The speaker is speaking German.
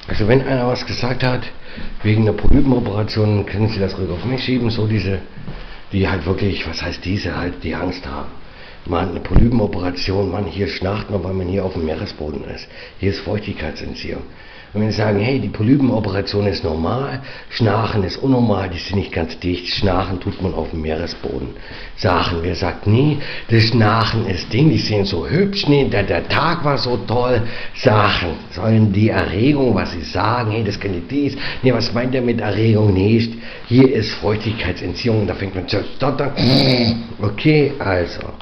Also wenn einer was gesagt hat, wegen einer Polypenoperation, können Sie das ruhig auf mich schieben, so diese, die halt wirklich, was heißt diese, halt die Angst haben. Man, eine Polypenoperation, man, hier schnarcht man, weil man hier auf dem Meeresboden ist. Hier ist Feuchtigkeitsentziehung. Und wenn Sie sagen, hey, die Polypenoperation ist normal, Schnarchen ist unnormal, die sind nicht ganz dicht, Schnarchen tut man auf dem Meeresboden. Sachen, wer sagt, nee, das Schnarchen ist Ding, die sehen so hübsch, nee, der Tag war so toll, Sachen, sollen die Erregung, was sie sagen, hey, das kann nicht dies, nee, was meint er mit Erregung nicht, hier ist Feuchtigkeitsentziehung, da fängt man zu stottern, okay, also.